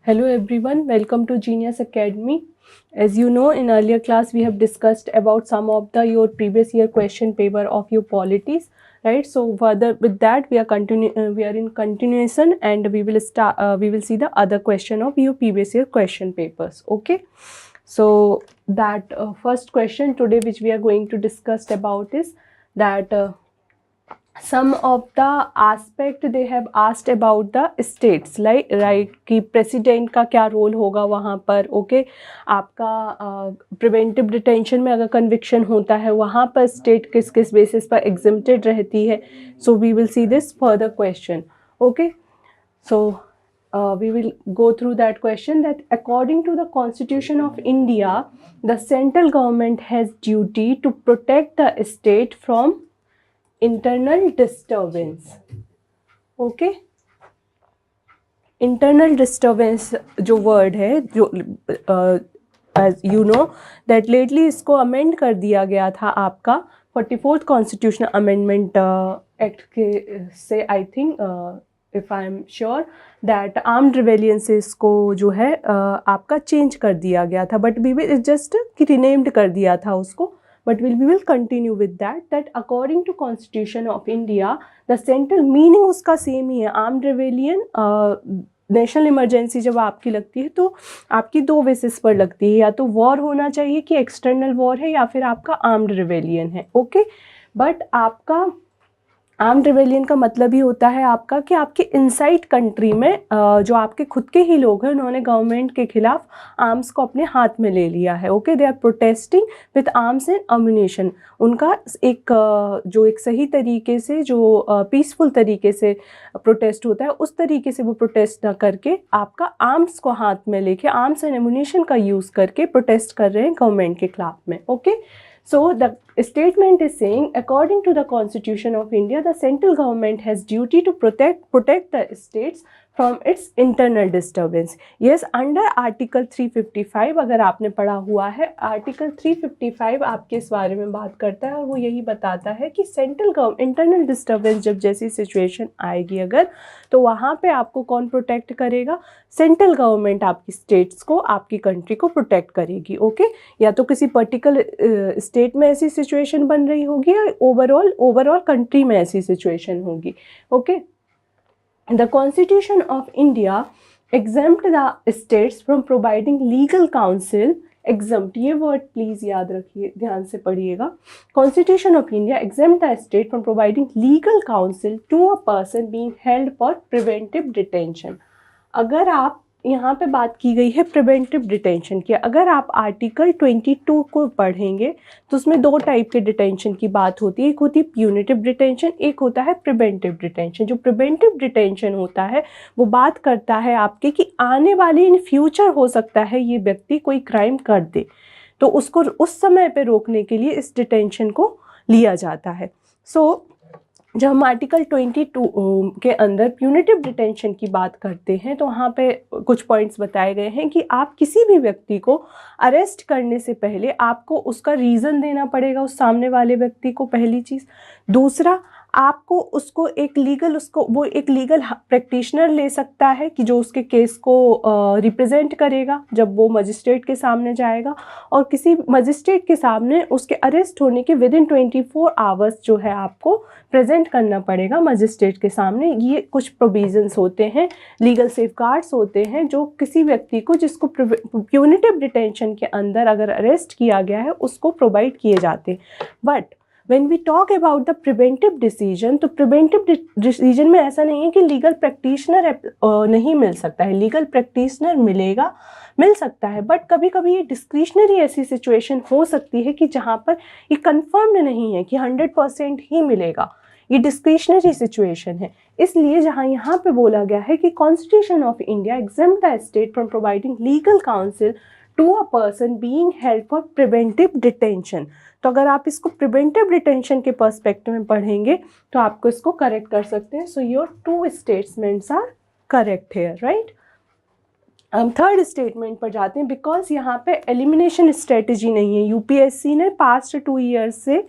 Hello everyone, welcome to Genius Academy. As you know, in earlier class we have discussed about some of your previous year question paper of your polities, right? So further with that we are in continuation, and we will see the other question of your previous year question papers. Okay, so that first question today which we are going to discuss about is that some of the aspect they have asked about the states, like right कि president का क्या role होगा वहाँ पर. Okay, आपका preventive detention में अगर conviction होता है वहाँ पर स्टेट किस किस बेसिस पर एग्जिम्प्टेड रहती है. So we will see this further question. Okay, so we will go through that question. That according to the Constitution of India, the central government has duty to protect the state from internal disturbance. Okay, internal disturbance जो word है, जो as you know that lately इसको amend कर दिया गया था आपका 44th constitutional amendment act के से. I think if I am sure that armed rebellion से इसको जो है आपका चेंज कर दिया गया था, but we will just renamed कर दिया था उसको. But we will continue with that according to Constitution of India, the central meaning उसका सेम ही है. आर्म्ड रिवेलियन नेशनल इमरजेंसी जब आपकी लगती है तो आपकी दो बेसिस पर लगती है, या तो वॉर होना चाहिए कि एक्सटर्नल वॉर है, या फिर आपका आर्म्ड रिवेलियन है. ओके, बट आपका आर्म्ड रिवेलियन का मतलब ही होता है आपका कि आपके इनसाइड कंट्री में जो आपके खुद के ही लोग हैं उन्होंने गवर्नमेंट के खिलाफ आर्म्स को अपने हाथ में ले लिया है. Okay, they are protesting with arms and ammunition. उनका एक सही तरीके से जो पीसफुल तरीके से प्रोटेस्ट होता है उस तरीके से वो प्रोटेस्ट ना करके आपका आर्म्स को हाथ में लेके आर्म्स एंड एम्यूनिशन का यूज़ करके प्रोटेस्ट कर रहे हैं गवर्नमेंट के खिलाफ में. Okay, so the statement is saying, according to the Constitution of India, the central government has duty to protect the states from its internal disturbance. Yes, under Article 355 अगर आपने पढ़ा हुआ है, Article 355 आपके इस बारे में बात करता है और वो यही बताता है कि इंटरनल डिस्टर्बेंस जब जैसी सिचुएशन आएगी अगर, तो वहाँ पे आपको कौन प्रोटेक्ट करेगा? सेंट्रल गवर्नमेंट आपकी स्टेट्स को, आपकी कंट्री को प्रोटेक्ट करेगी. ओके, या तो किसी पर्टिकुलर स्टेट में ऐसी सिचुएशन बन रही होगी या ओवरऑल कंट्री में ऐसी सिचुएशन होगी. Okay, the constitution of India exempt the states from providing legal counsel. exempt, ये वर्ड प्लीज याद रखिए, ध्यान से पढ़िएगा. Constitution of India exempt the state from providing legal counsel to a person being held for preventive detention. अगर आप यहाँ पे बात की गई है प्रिवेंटिव डिटेंशन की, अगर आप आर्टिकल 22 को पढ़ेंगे तो उसमें दो टाइप के डिटेंशन की बात होती है. एक होती है प्यूनिटिव डिटेंशन, एक होता है प्रिवेंटिव डिटेंशन. जो प्रिवेंटिव डिटेंशन होता है वो बात करता है आपके कि आने वाले इन फ्यूचर हो सकता है ये व्यक्ति कोई क्राइम कर दे, तो उसको उस समय पे रोकने के लिए इस डिटेंशन को लिया जाता है. सो जब हम आर्टिकल 22 के अंदर प्यूनिटिव डिटेंशन की बात करते हैं तो वहाँ पे कुछ पॉइंट्स बताए गए हैं कि आप किसी भी व्यक्ति को अरेस्ट करने से पहले आपको उसका रीज़न देना पड़ेगा उस सामने वाले व्यक्ति को, पहली चीज़. दूसरा, आपको उसको एक लीगल प्रैक्टिशनर ले सकता है कि जो उसके केस को रिप्रेजेंट करेगा जब वो मजिस्ट्रेट के सामने जाएगा, और किसी मजिस्ट्रेट के सामने उसके अरेस्ट होने के विदिन 24 आवर्स जो है आपको प्रेजेंट करना पड़ेगा मजिस्ट्रेट के सामने. ये कुछ प्रोविजंस होते हैं, लीगल सेफगार्ड्स होते हैं जो किसी व्यक्ति को जिसको प्यूनिटिव डिटेंशन के अंदर अगर अरेस्ट किया गया है उसको प्रोवाइड किए जाते हैं. But when we talk about the preventive decision, तो preventive decision में ऐसा नहीं है कि लीगल प्रैक्टिशनर नहीं मिल सकता है. लीगल प्रैक्टिशनर मिल सकता है, बट कभी कभी ये डिस्क्रिशनरी ऐसी सिचुएशन हो सकती है कि जहाँ पर ये कंफर्म्ड नहीं है कि 100% ही मिलेगा. ये डिस्क्रिशनरी सिचुएशन है. इसलिए जहाँ यहाँ पे बोला गया है कि constitution of India exempt the state from providing legal counsel to a person being held for preventive detention, तो अगर आप इसको प्रिवेंटिव डिटेंशन के पर्सपेक्टिव में पढ़ेंगे तो आपको इसको करेक्ट कर सकते हैं. So your two statements are correct here, right. हम थर्ड स्टेटमेंट पर जाते हैं. बिकॉज यहाँ पे एलिमिनेशन स्ट्रेटजी नहीं है, यूपीएससी ने पास्ट 2 ईयर्स से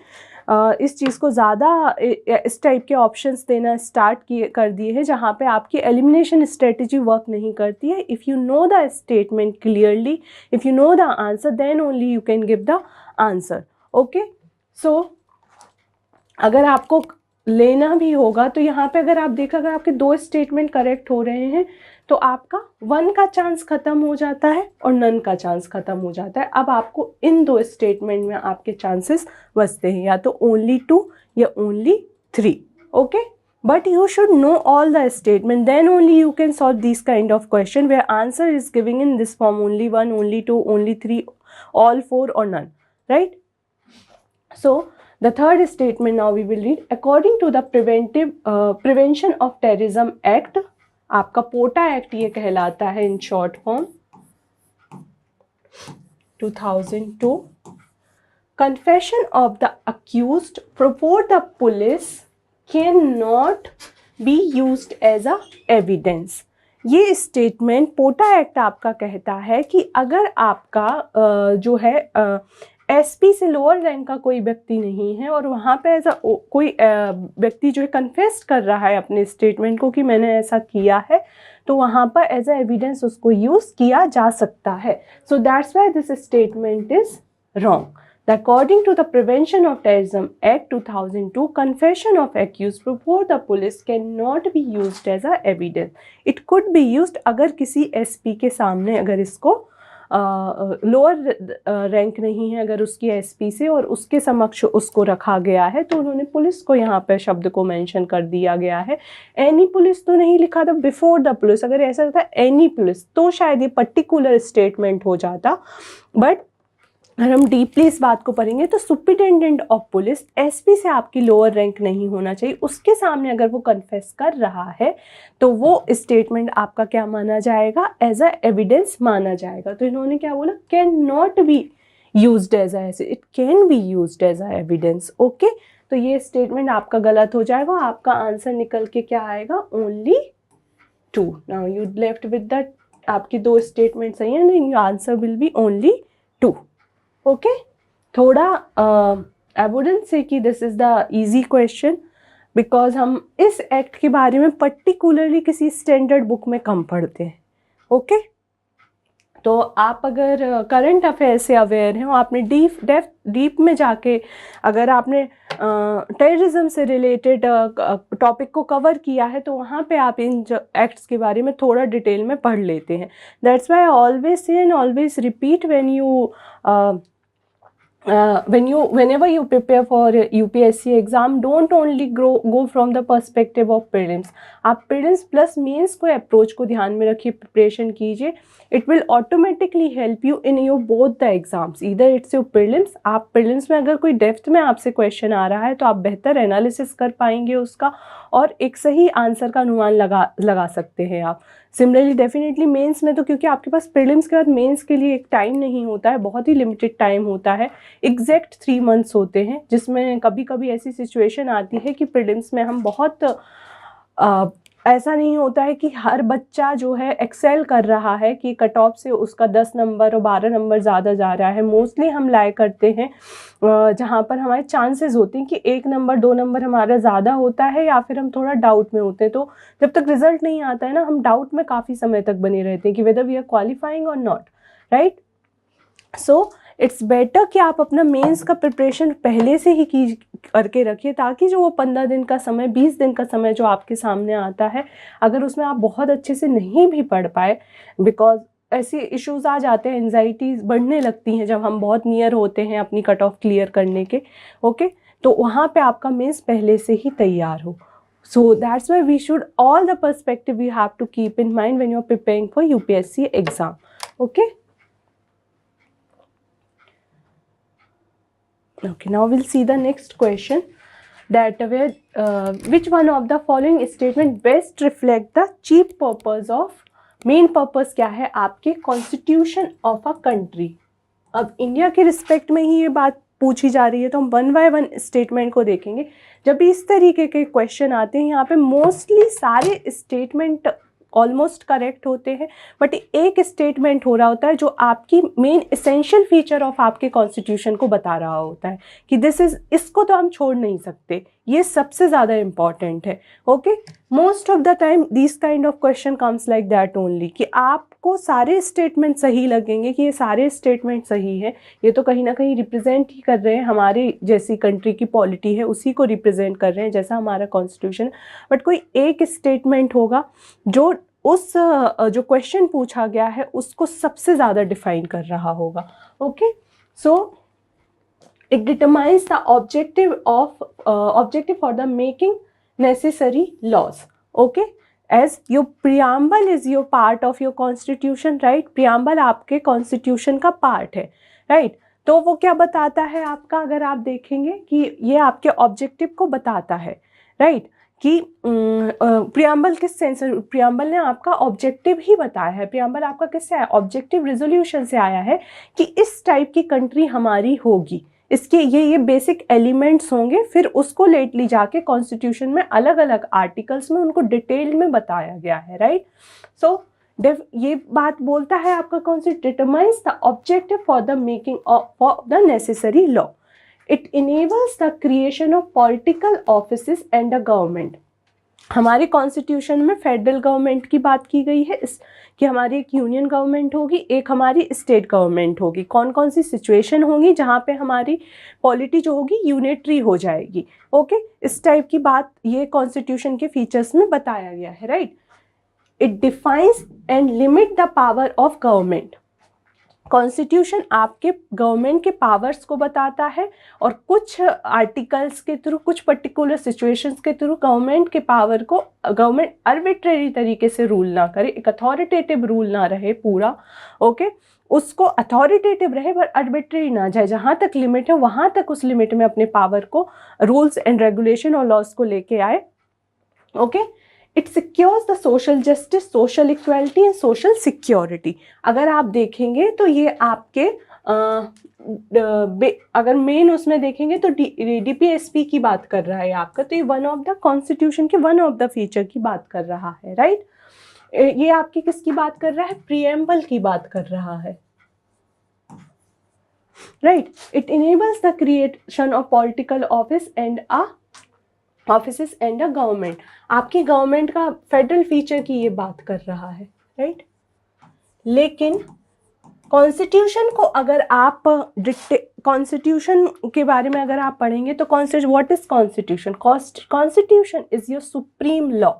इस चीज़ को ज़्यादा इस टाइप के ऑप्शंस देना स्टार्ट कर दिए हैं जहाँ पे आपकी एलिमिनेशन स्ट्रेटजी वर्क नहीं करती है. If you know the statement clearly, if you know the answer, then only you can give the answer. Okay, so अगर आपको लेना भी होगा तो यहाँ पे अगर आप देखें, अगर आपके 2 स्टेटमेंट करेक्ट हो रहे हैं तो आपका 1 का चांस ख़त्म हो जाता है और नन का चांस ख़त्म हो जाता है. अब आपको इन 2 स्टेटमेंट में आपके चांसेस बचते हैं, या तो ओनली 2 या only 3. Okay, but you should know all the statement, then only you can solve these kind of question where answer is giving in this form: only 1, only 2, only 3, all 4 or none, right? So the third statement now we will read. According to the Prevention of Terrorism Act, आपका पोटा act ये कहलाता है in short form, 2002. Confession of the accused before the police cannot be used as a evidence. ये statement पोटा act आपका कहता है कि अगर आपका जो है एसपी से लोअर रैंक का कोई व्यक्ति नहीं है और वहाँ पे ऐसा कोई व्यक्ति जो है कन्फेस कर रहा है अपने स्टेटमेंट को कि मैंने ऐसा किया है, तो वहाँ पर एज अ एविडेंस उसको यूज़ किया जा सकता है. सो that's why this statement is wrong. According to the Prevention of Terrorism Act 2002, confession of accused before the police cannot be used as a evidence. It could be used अगर किसी SP के सामने अगर इसको लोअर रैंक नहीं है, अगर उसकी एसपी से और उसके समक्ष उसको रखा गया है, तो उन्होंने पुलिस को यहाँ पे शब्द को मेंशन कर दिया गया है. एनी पुलिस तो नहीं लिखा था, बिफोर द पुलिस. अगर ऐसा होता एनी पुलिस तो शायद ये पर्टिकुलर स्टेटमेंट हो जाता. बट अगर हम डीपली इस बात को पढ़ेंगे तो सुपरिटेंडेंट ऑफ पुलिस, एसपी से आपकी लोअर रैंक नहीं होना चाहिए, उसके सामने अगर वो कन्फेस कर रहा है तो वो स्टेटमेंट आपका क्या माना जाएगा, एज अ एविडेंस माना जाएगा. तो इन्होंने क्या बोला, can not be used as a, it can be used as a evidence. Okay, तो ये स्टेटमेंट आपका गलत हो जाएगा. आपका आंसर निकल के क्या आएगा, only 2. Now you left with that, आपकी 2 स्टेटमेंट सही है, नहीं, answer will be only 2. Okay, थोड़ा आई वुडंट से कि this is the easy question, because हम इस एक्ट के बारे में पर्टिकुलरली किसी स्टैंडर्ड बुक में कम पढ़ते हैं. ओके, तो आप अगर करंट अफेयर से अवेयर हैं, आपने डीप में जाके अगर आपने टेररिज्म से रिलेटेड टॉपिक को कवर किया है, तो वहाँ पे आप इन एक्ट्स के बारे में थोड़ा डिटेल में पढ़ लेते हैं. That's why I always say and always repeat whenever you prepare for UPSC exam, don't only go from the perspective of prelims. आप prelims plus mains को approach को ध्यान में रखिए, प्रिपरेशन कीजिए. It will automatically help you in your both the exams. Either it's your prelims, आप prelims में अगर कोई डेप्थ में आपसे क्वेश्चन आ रहा है तो आप बेहतर एनालिसिस कर पाएंगे उसका और एक सही आंसर का अनुमान लगा सकते हैं आप. सिमिलरली डेफिनेटली मेंस में तो क्योंकि आपके पास प्रीलिम्स के बाद मेंस के लिए एक टाइम नहीं होता है, बहुत ही लिमिटेड टाइम होता है, एग्जैक्ट 3 मंथ्स होते हैं, जिसमें कभी कभी ऐसी सिचुएशन आती है कि प्रीलिम्स में हम बहुत ऐसा नहीं होता है कि हर बच्चा जो है एक्सेल कर रहा है कि कट ऑफ से उसका 10 नंबर और 12 नंबर ज़्यादा जा रहा है. मोस्टली हम लाए करते हैं जहाँ पर हमारे चांसेस होते हैं कि 1 नंबर 2 नंबर हमारा ज़्यादा होता है या फिर हम थोड़ा डाउट में होते हैं. तो जब तक रिजल्ट नहीं आता है ना, हम डाउट में काफ़ी समय तक बने रहते हैं कि वेदर वी आर क्वालिफाइंग और not, right. So it's better कि आप अपना मेंस का प्रिपरेशन पहले से ही करके रखिए, ताकि जो वो 15 दिन का समय 20 दिन का समय जो आपके सामने आता है, अगर उसमें आप बहुत अच्छे से नहीं भी पढ़ पाए, बिकॉज ऐसे इश्यूज आ जाते हैं, एंजाइटीज बढ़ने लगती हैं जब हम बहुत नियर होते हैं अपनी कट ऑफ क्लियर करने के. ओके, तो वहाँ पे आपका मेंस पहले से ही तैयार हो. So that's why we should, all the perspective we have to keep in mind when you're preparing for UPSC exam. Okay. Okay, now we'll see the next question, that which one of the following statement best reflect the chief purpose of, main purpose क्या है आपके constitution of a country. अब India के respect में ही ये बात पूछी जा रही है, तो हम 1 by 1 स्टेटमेंट को देखेंगे. जब भी इस तरीके के क्वेश्चन आते हैं, यहाँ पे मोस्टली सारे स्टेटमेंट ऑलमोस्ट करेक्ट होते हैं, बट एक स्टेटमेंट हो रहा होता है जो आपकी मेन एसेंशियल फीचर ऑफ आपके कॉन्स्टिट्यूशन को बता रहा होता है कि दिस इज, इसको तो हम छोड़ नहीं सकते, ये सबसे ज़्यादा इम्पॉर्टेंट है। Okay, most of the time this kind of question comes like that only, कि आपको सारे स्टेटमेंट सही लगेंगे कि ये सारे स्टेटमेंट सही है, ये तो कहीं ना कहीं रिप्रेजेंट ही कर रहे हैं हमारे जैसी कंट्री की पॉलिटी है उसी को रिप्रेजेंट कर रहे हैं जैसा हमारा कॉन्स्टिट्यूशन, बट कोई एक स्टेटमेंट होगा जो उस जो क्वेश्चन पूछा गया है उसको सबसे ज़्यादा डिफाइन कर रहा होगा। Okay, so it determines the objective for the making necessary laws. Okay, as your preamble is your part of your constitution, right? preamble आपके constitution का part है, right? तो वो क्या बताता है आपका, अगर आप देखेंगे कि ये आपके ऑब्जेक्टिव को बताता है, राइट? कि प्रियम्बल किस सेंस, प्रियम्बल ने आपका ऑब्जेक्टिव ही बताया है। प्रियम्बल आपका किससे आया, ऑब्जेक्टिव रेजोल्यूशन से आया है कि इस टाइप की कंट्री हमारी होगी, इसके ये बेसिक एलिमेंट्स होंगे, फिर उसको लेटली जाके कॉन्स्टिट्यूशन में अलग अलग आर्टिकल्स में उनको डिटेल में बताया गया है, राइट? सो ये बात बोलता है आपका constitution determines the objective for the making of the necessary law. It enables the creation of political offices and the government. हमारे कॉन्स्टिट्यूशन में फेडरल गवर्नमेंट की बात की गई है कि हमारी एक यूनियन गवर्नमेंट होगी, एक हमारी स्टेट गवर्नमेंट होगी। कौन कौन सी सिचुएशन होंगी जहाँ पे हमारी पॉलिटी जो होगी यूनिटरी हो जाएगी। ओके, इस टाइप की बात ये कॉन्स्टिट्यूशन के फीचर्स में बताया गया है, right? It defines and limit the power of government. Constitution आपके गवर्नमेंट के पावर्स को बताता है और कुछ आर्टिकल्स के थ्रू, कुछ पर्टिकुलर सिचुएशंस के थ्रू गवर्नमेंट के पावर को, गवर्नमेंट आर्बिट्रेरी तरीके से रूल ना करे, एक अथॉरिटेटिव रूल ना रहे पूरा। ओके, उसको अथॉरिटेटिव रहे पर आर्बिट्रेरी ना जाए, जहाँ तक लिमिट है वहाँ तक उस लिमिट में अपने पावर को, रूल्स एंड रेगुलेशन और लॉज को लेके आए। Okay, it secures the social justice, social equality and social security. अगर आप देखेंगे तो ये आपके अगर मेन उसमें देखेंगे तो DPSP की बात कर रहा है आपका, तो ये वन ऑफ द कॉन्स्टिट्यूशन के वन ऑफ द फीचर की बात कर रहा है, राइट? ये आपकी किसकी बात कर रहा है, प्रीएम्बल की बात कर रहा है, right? It enables the creation of political office and offices and a government. आपकी गवर्नमेंट का फेडरल फीचर की ये बात कर रहा है, राइट? लेकिन कॉन्स्टिट्यूशन को अगर आप कॉन्स्टिट्यूशन के बारे में अगर आप पढ़ेंगे तो what is constitution? Constitution is your supreme law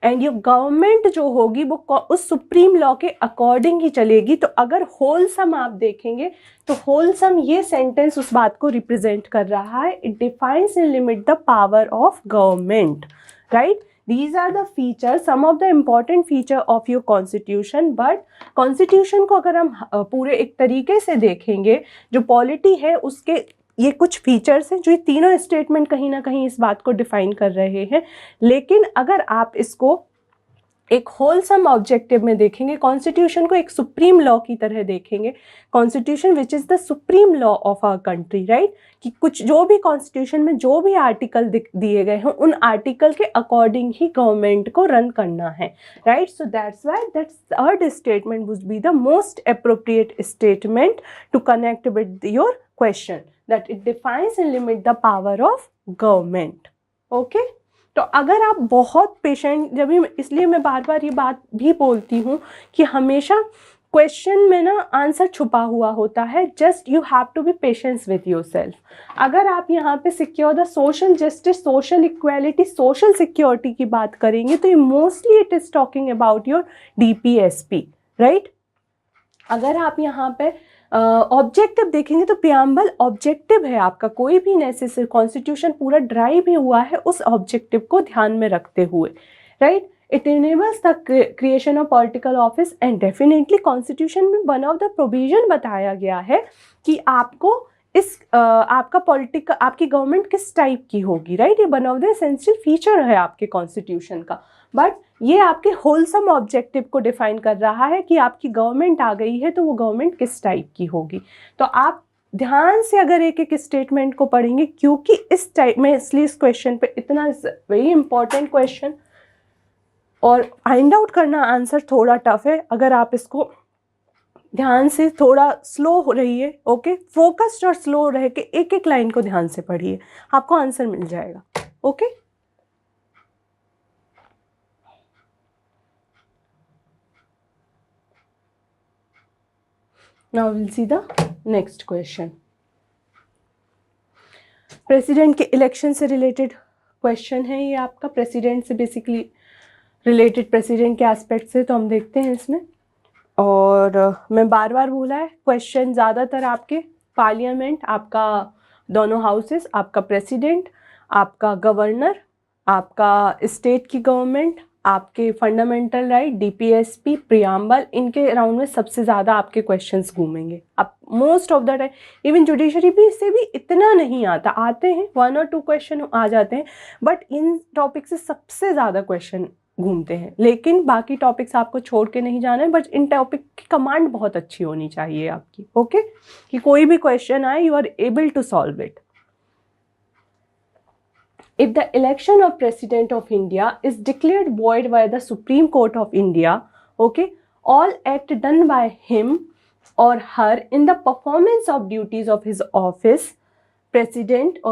and your government जो होगी वो उस सुप्रीम लॉ के अकॉर्डिंग ही चलेगी। तो अगर होलसम आप देखेंगे तो होलसम ये सेंटेंस उस बात को रिप्रेजेंट कर रहा है। It defines and limit the power of government, right? These are the features, some of the important feature of your constitution। but constitution को अगर हम पूरे एक तरीके से देखेंगे, जो पॉलिटी है उसके ये कुछ फीचर्स हैं जो ये तीनों स्टेटमेंट कहीं ना कहीं इस बात को डिफाइन कर रहे हैं। लेकिन अगर आप इसको एक होलसम ऑब्जेक्टिव में देखेंगे, कॉन्स्टिट्यूशन को एक सुप्रीम लॉ की तरह देखेंगे, constitution which is the supreme law of our country, right? कि कुछ जो भी कॉन्स्टिट्यूशन में जो भी आर्टिकल दिए गए हैं उन आर्टिकल के अकॉर्डिंग ही गवर्नमेंट को रन करना है, right? So that's why that third statement would be the most appropriate statement to connect with your question, that it defines and limit the power of government. Okay, तो अगर आप बहुत patient, जब भी, इसलिए मैं बार बार ये बात भी बोलती हूँ कि हमेशा क्वेश्चन में ना आंसर छुपा हुआ होता है। Just you have to be patience with yourself. अगर आप यहाँ पे secure the social justice, social equality, social security की बात करेंगे तो ये mostly it is talking about your DPSP, right? अगर आप यहाँ पे ऑब्जेक्टिव देखेंगे तो प्रियम्बल ऑब्जेक्टिव है आपका, कोई भी नेसेसरी, कॉन्स्टिट्यूशन पूरा ड्राइव ही हुआ है उस ऑब्जेक्टिव को ध्यान में रखते हुए, right? It enables the creation of political office and definitely constitution में वन ऑफ द प्रोविजन बताया गया है कि आपको इस आपका पॉलिटिकल, आपकी गवर्नमेंट किस टाइप की होगी, राइट? ये one of the essential feature है आपके कॉन्स्टिट्यूशन का। बट ये आपके होलसम ऑब्जेक्टिव को डिफाइन कर रहा है कि आपकी गवर्नमेंट आ गई है तो वो गवर्नमेंट किस टाइप की होगी। तो आप ध्यान से अगर एक एक स्टेटमेंट को पढ़ेंगे, क्योंकि इस टाइप में, इसलिए इस क्वेश्चन पे इतना वेरी इंपॉर्टेंट क्वेश्चन, और फाइंड आउट करना आंसर थोड़ा टफ है, अगर आप इसको ध्यान से थोड़ा स्लो हो रहिए, ओके, फोकस्ड और स्लो रह के एक एक लाइन को ध्यान से पढ़िए, आपको आंसर मिल जाएगा, okay. Now will see the next question. President के इलेक्शन से रिलेटेड क्वेश्चन है ये आपका, प्रेसिडेंट से बेसिकली रिलेटेड, प्रेसिडेंट के एस्पेक्ट से, तो हम देखते हैं इसमें। और मैं बार बार बोला है, क्वेश्चन ज़्यादातर आपके पार्लियामेंट, आपका दोनों हाउसेस, आपका प्रेसिडेंट, आपका गवर्नर, आपका स्टेट की गवर्नमेंट, आपके फंडामेंटल राइट, डीपीएसपी, प्रियम्बल, इनके अराउंड में सबसे ज़्यादा आपके क्वेश्चंस घूमेंगे। अब most of the time even judiciary भी से भी इतना नहीं आता, आते हैं 1 और 2 क्वेश्चन आ जाते हैं, बट इन टॉपिक से सबसे ज़्यादा क्वेश्चन घूमते हैं। लेकिन बाकी टॉपिक्स आपको छोड़ के नहीं जाना है, बट इन टॉपिक की कमांड बहुत अच्छी होनी चाहिए आपकी, ओके, कि कोई भी क्वेश्चन आए you are able to solve it. If the election of President of India is declared void by the Supreme Court of India, okay, all act done by him or her in the performance of duties of his office, President,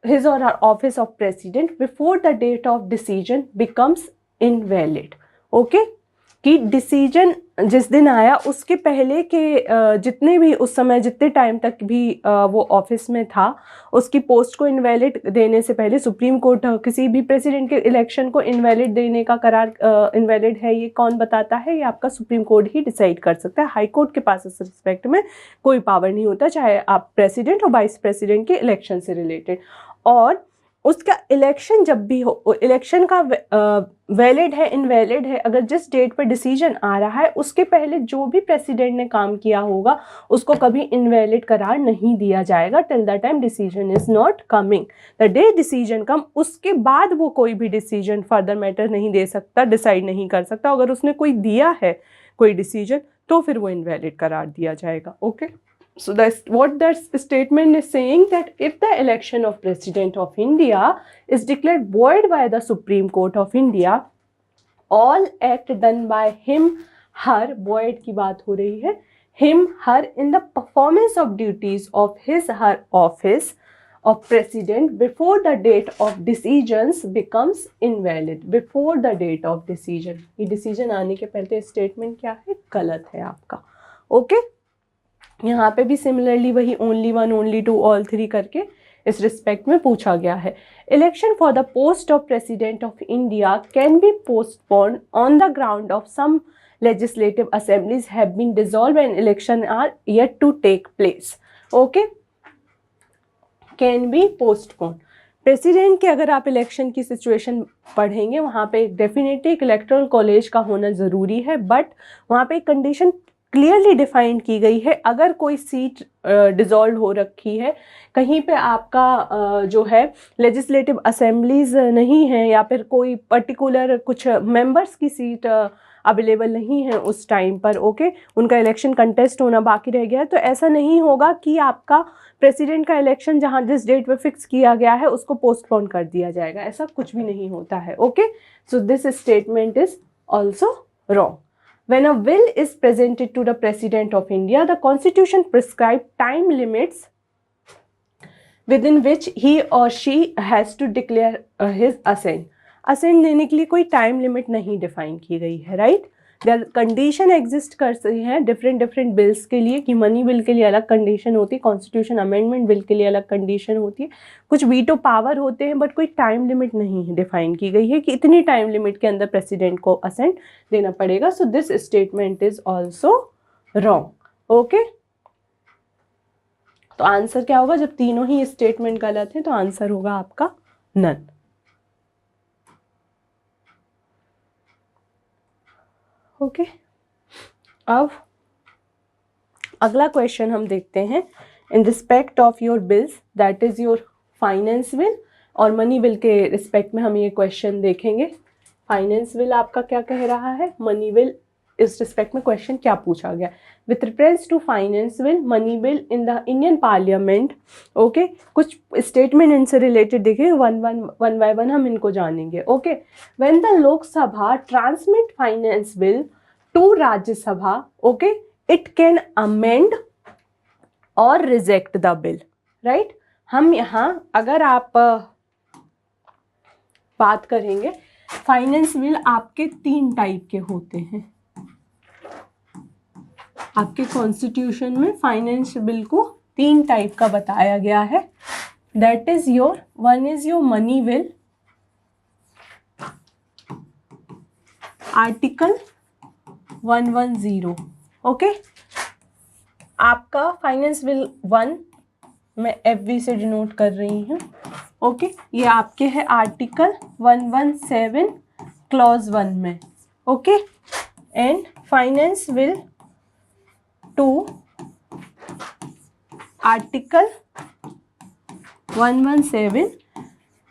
his or her office of President before the date of decision becomes invalid, okay, कि decision जिस दिन आया उसके पहले के जितने भी उस समय जितने टाइम तक भी वो ऑफिस में था, उसकी पोस्ट को इनवैलिड देने से पहले सुप्रीम कोर्ट किसी भी प्रेसिडेंट के इलेक्शन को इनवैलिड देने का करार इनवैलिड है, ये कौन बताता है? ये आपका सुप्रीम कोर्ट ही डिसाइड कर सकता है। हाई कोर्ट के पास इस रिस्पेक्ट में कोई पावर नहीं होता, चाहे आप प्रेसिडेंट और वाइस प्रेसिडेंट के इलेक्शन से रिलेटेड। और उसका इलेक्शन जब भी हो, इलेक्शन का वैलिड है इनवैलिड है, अगर जिस डेट पर डिसीजन आ रहा है उसके पहले जो भी प्रेसिडेंट ने काम किया होगा उसको कभी इनवैलिड करार नहीं दिया जाएगा till the time decision is not coming. The day decision come, उसके बाद वो कोई भी डिसीजन फर्दर मैटर नहीं दे सकता, डिसाइड नहीं कर सकता। अगर उसने कोई दिया है कोई डिसीजन तो फिर वो इनवैलिड करार दिया जाएगा, okay. So what that statement is saying, that if the election of President of India is declared void by the Supreme Court of India, all act done by him, her, void की बात हो रही है, him, her in the performance of duties of his, her office of President before the date of decisions becomes invalid, before the date of decision। ये decision आने के पहले statement क्या है? गलत है आपका, ओके। यहाँ पे भी सिमिलरली वही ओनली 1, ओनली 2, ऑल 3 करके इस रिस्पेक्ट में पूछा गया है। Election for the post of president of India can be postponed on the ground of some legislative assemblies have been dissolved and election are yet to take place, okay. Can be postponed, president के अगर आप election की situation पढ़ेंगे वहाँ पे definitely एक electoral college का होना ज़रूरी है, बट वहाँ पे एक कंडीशन क्लियरली डिफाइंड की गई है। अगर कोई सीट डिसॉल्व हो रखी है, कहीं पे आपका जो है लेजिस्लेटिव असेंबलीज नहीं है, या फिर कोई पर्टिकुलर कुछ मेंबर्स की सीट अवेलेबल नहीं है उस टाइम पर, ओके, उनका इलेक्शन कंटेस्ट होना बाकी रह गया है, तो ऐसा नहीं होगा कि आपका प्रेसिडेंट का इलेक्शन जहाँ जिस डेट पे फिक्स किया गया है उसको पोस्टपोन कर दिया जाएगा, ऐसा कुछ भी नहीं होता है, okay. So this statement is also wrong. When a bill is presented to the President of India, the Constitution prescribes time limits within which he or she has to declare his assent. Assent देने के लिए कोई time limit नहीं define की गई है, right? There condition exist कर रही है डिफरेंट बिल्स के लिए, कि मनी बिल के लिए अलग कंडीशन होती है, कॉन्स्टिट्यूशन अमेंडमेंट बिल के लिए अलग कंडीशन होती है, कुछ वीटो पावर होते हैं, बट कोई टाइम लिमिट नहीं डिफाइन की गई है कि इतनी टाइम लिमिट के अंदर प्रेसिडेंट को असेंट देना पड़ेगा। सो this statement is also wrong, okay. तो आंसर क्या होगा? जब तीनों ही स्टेटमेंट गलत है तो आंसर होगा आपका नन। ओके अब अगला क्वेश्चन हम देखते हैं। In respect of your bills, that is your finance bill और मनी बिल के रिस्पेक्ट में हम ये क्वेश्चन देखेंगे। फाइनेंस बिल आपका क्या कह रहा है, मनी बिल इस रिस्पेक्ट में क्वेश्चन क्या पूछा गया। With reference to finance bill, money bill in the Indian parliament, okay, कुछ स्टेटमेंट इनसे रिलेटेड देखें, वन बाय वन हम इनको जानेंगे। Okay, when the Lok Sabha transmit finance bill to Rajya Sabha, okay, it can amend or reject the bill, right. हम यहाँ अगर आप बात करेंगे, फाइनेंस बिल आपके 3 टाइप के होते हैं। आपके कॉन्स्टिट्यूशन में फाइनेंस बिल को 3 टाइप का बताया गया है। That is your, one is your money bill, article 110, okay. आपका फाइनेंस बिल 1 मैं FV से डिनोट कर रही हूँ, ओके, ये आपके है आर्टिकल 117 क्लॉज 1 में, okay. And finance bill 2 article 117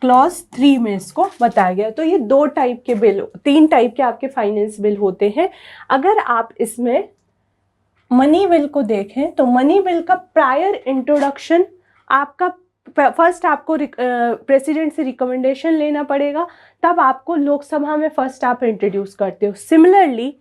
clause 3 में इसको बताया गया। तो ये 2 टाइप के बिल, 3 टाइप के आपके फाइनेंस बिल होते हैं। अगर आप इसमें मनी बिल को देखें तो मनी बिल का प्रायर इंट्रोडक्शन आपका फर्स्ट आपको प्रेसिडेंट से रिकमेंडेशन लेना पड़ेगा, तब आपको लोकसभा में फर्स्ट आप इंट्रोड्यूस करते हो। सिमिलरली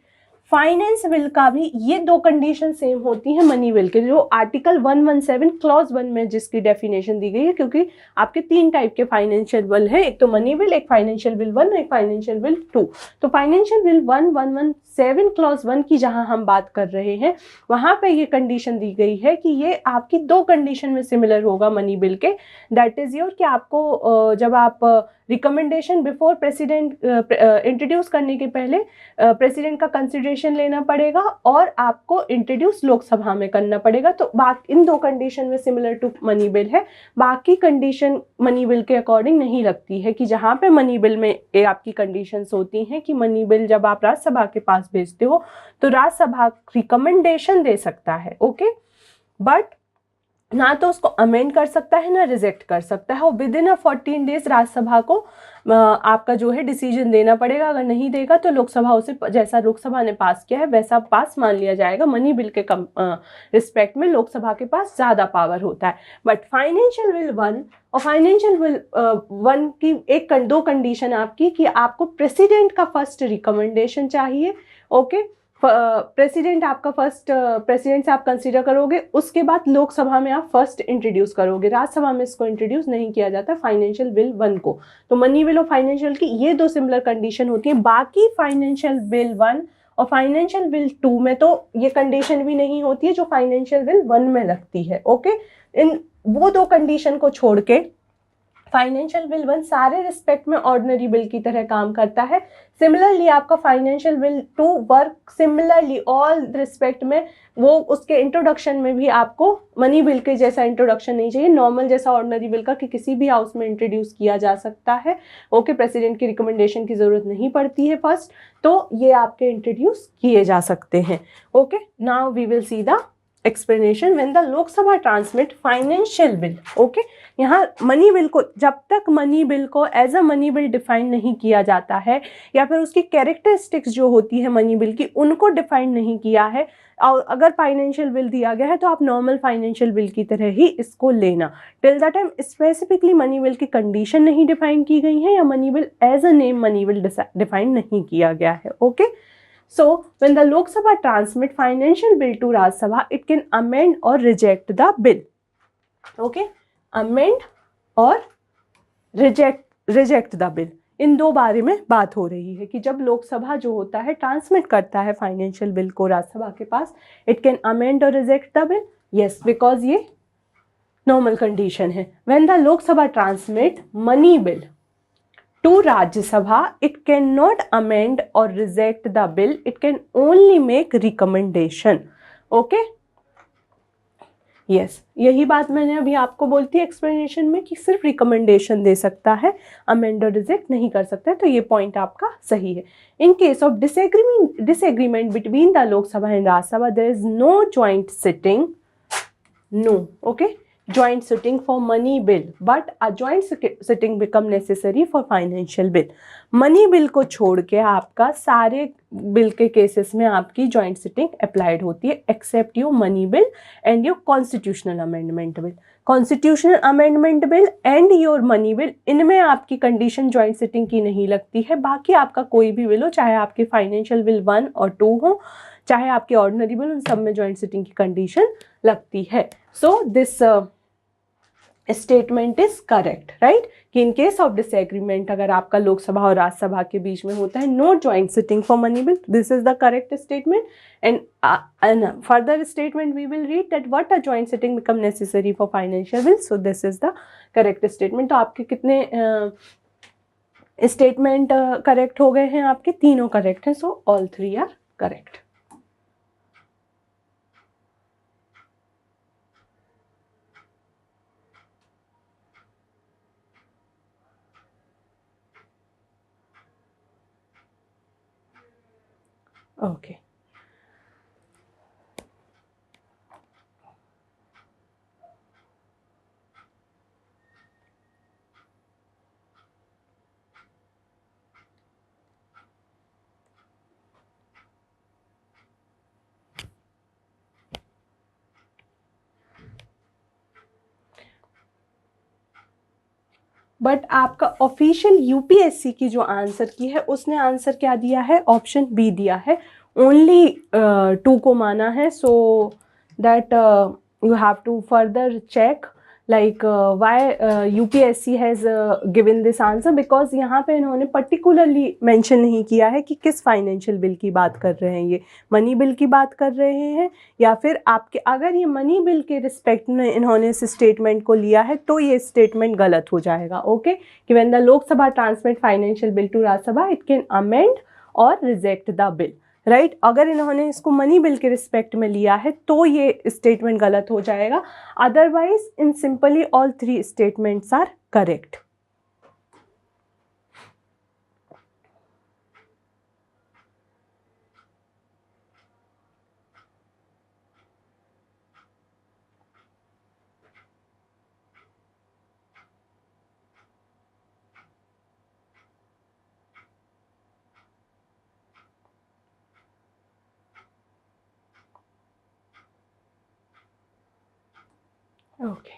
फाइनेंस बिल का भी ये 2 कंडीशन सेम होती हैं मनी बिल के, जो आर्टिकल 117 क्लॉज 1 में जिसकी डेफिनेशन दी गई है, क्योंकि आपके 3 टाइप के फाइनेंशियल बिल है, एक तो मनी बिल, एक फाइनेंशियल बिल 1, एक फाइनेंशियल बिल 2। तो फाइनेंशियल बिल 117 क्लॉज 1 की जहां हम बात कर रहे हैं, वहां पे ये कंडीशन दी गई है कि ये आपकी 2 कंडीशन में सिमिलर होगा मनी बिल के। दैट इज योर कि आपको जब आप रिकमेंडेशन बिफोर प्रेसिडेंट इंट्रोड्यूस करने के पहले प्रेसिडेंट का कंसिडरेशन लेना पड़ेगा और आपको इंट्रोड्यूस लोकसभा में करना पड़ेगा। तो इन 2 कंडीशन में सिमिलर टू मनी बिल है। बाकी कंडीशन मनी बिल के अकॉर्डिंग नहीं लगती है, कि जहाँ पे मनी बिल में आपकी कंडीशंस होती हैं कि मनी बिल जब आप राज्यसभा के पास भेजते हो तो राज्यसभा रिकमेंडेशन दे सकता है, ओके, बट ना तो उसको अमेंड कर सकता है ना रिजेक्ट कर सकता है। और विद इन 14 डेज राज्यसभा को आपका जो है डिसीजन देना पड़ेगा। अगर नहीं देगा तो लोकसभा उसे, जैसा लोकसभा ने पास किया है वैसा पास मान लिया जाएगा। मनी बिल के रिस्पेक्ट में लोकसभा के पास ज़्यादा पावर होता है। बट फाइनेंशियल बिल 1 और फाइनेंशियल बिल 1 की 2 कंडीशन आपकी, कि आपको प्रेसिडेंट का फर्स्ट रिकमेंडेशन चाहिए, ओके। प्रेसिडेंट आपका फर्स्ट, प्रेसिडेंट से आप कंसीडर करोगे, उसके बाद लोकसभा में आप फर्स्ट इंट्रोड्यूस करोगे। राज्यसभा में इसको इंट्रोड्यूस नहीं किया जाता फाइनेंशियल बिल 1 को। तो मनी बिल और फाइनेंशियल की ये 2 सिमिलर कंडीशन होती है। बाकी फाइनेंशियल बिल 1 और फाइनेंशियल बिल 2 में तो ये कंडीशन भी नहीं होती है जो फाइनेंशियल बिल 1 में लगती है, ओके। इन वो 2 कंडीशन को छोड़ के फाइनेंशियल बिल 1 सारे रिस्पेक्ट में ऑर्डिनरी बिल की तरह काम करता है। सिमिलरली आपका financial bill 2 work similarly all respect में, वो उसके इंट्रोडक्शन में भी आपको मनी बिल के जैसा इंट्रोडक्शन नहीं चाहिए, नॉर्मल जैसा ऑर्डिनरी बिल का, कि किसी भी हाउस में इंट्रोड्यूस किया जा सकता है, ओके। प्रेसिडेंट की रिकमेंडेशन की जरूरत नहीं पड़ती है फर्स्ट, तो ये आपके इंट्रोड्यूस किए जा सकते हैं, okay. Now we will see the explanation when the Lok Sabha transmit financial bill, okay. यहाँ मनी बिल को, जब तक मनी बिल को as a money bill define नहीं किया जाता है, या फिर उसकी कैरेक्टरिस्टिक्स जो होती है मनी बिल की उनको डिफाइन नहीं किया है, और अगर फाइनेंशियल बिल दिया गया है तो आप नॉर्मल फाइनेंशियल बिल की तरह ही इसको लेना। Till the time specifically money bill की कंडीशन नहीं डिफाइन की गई है, या money bill as a name money bill define नहीं किया गया है, okay. So, when the Lok Sabha transmit financial bill to Rajya Sabha, it can amend or reject the bill. Okay, amend और reject the bill. इन 2 बारे में बात हो रही है कि जब लोकसभा जो होता है ट्रांसमिट करता है फाइनेंशियल बिल को राज्यसभा के पास, it can amend or reject the bill. Yes, because ये नॉर्मल कंडीशन है। When the Lok Sabha transmit money bill to Rajya Sabha, it cannot amend or reject the bill. It can only make recommendation. Okay? Yes, यही बात मैंने अभी आपको बोलती है explanation में कि सिर्फ रिकमेंडेशन दे सकता है, अमेंड और रिजेक्ट नहीं कर सकता है। तो ये पॉइंट आपका सही है। In case of disagreement between the Lok Sabha and Rajya Sabha, there is no joint sitting. No, okay? joint sitting for money bill, but a joint sitting become necessary for financial bill. Money bill को छोड़ के आपका सारे bill के cases में आपकी joint sitting applied होती है, except your money bill and your constitutional amendment bill. Constitutional amendment bill and your money bill, इनमें आपकी कंडीशन जॉइंट सिटिंग की नहीं लगती है. बाकी आपका कोई भी बिल हो, चाहे आपके फाइनेंशियल बिल 1 और 2 हो, चाहे आपके ऑर्डिनरी बिल, उन सब में जॉइंट सिटिंग की कंडीशन लगती है. सो this statement is correct, right, कि इन केस ऑफ डिसएग्रीमेंट अगर आपका लोकसभा और राज्यसभा के बीच में होता है, no joint sitting for money bill. This is the correct statement. And further statement we will read that what a joint sitting become necessary for financial bill. So this is the correct statement. तो आपके कितने statement correct हो गए हैं? आपके तीनों correct हैं. So all 3 are correct. Okay. But आपका ऑफिशियल यूपीएससी की जो आंसर की है, उसने आंसर क्या दिया है? ऑप्शन बी दिया है. ओनली 2 को माना है. So that you have to further check like why UPSC has given this answer, because यहाँ पे इन्होंने पर्टिकुलरली मेंशन नहीं किया है कि किस फाइनेंशियल बिल की बात कर रहे हैं. ये मनी बिल की बात कर रहे हैं या फिर आपके, अगर ये मनी बिल के रिस्पेक्ट में इन्होंने इस स्टेटमेंट को लिया है तो ये स्टेटमेंट गलत हो जाएगा. ओके, कि when the Lok Sabha transmit financial bill to Rajya Sabha it can amend or reject the bill, right. अगर इन्होंने इसको मनी बिल के रिस्पेक्ट में लिया है तो ये स्टेटमेंट गलत हो जाएगा. Otherwise in simply all 3 statements are correct. Okay.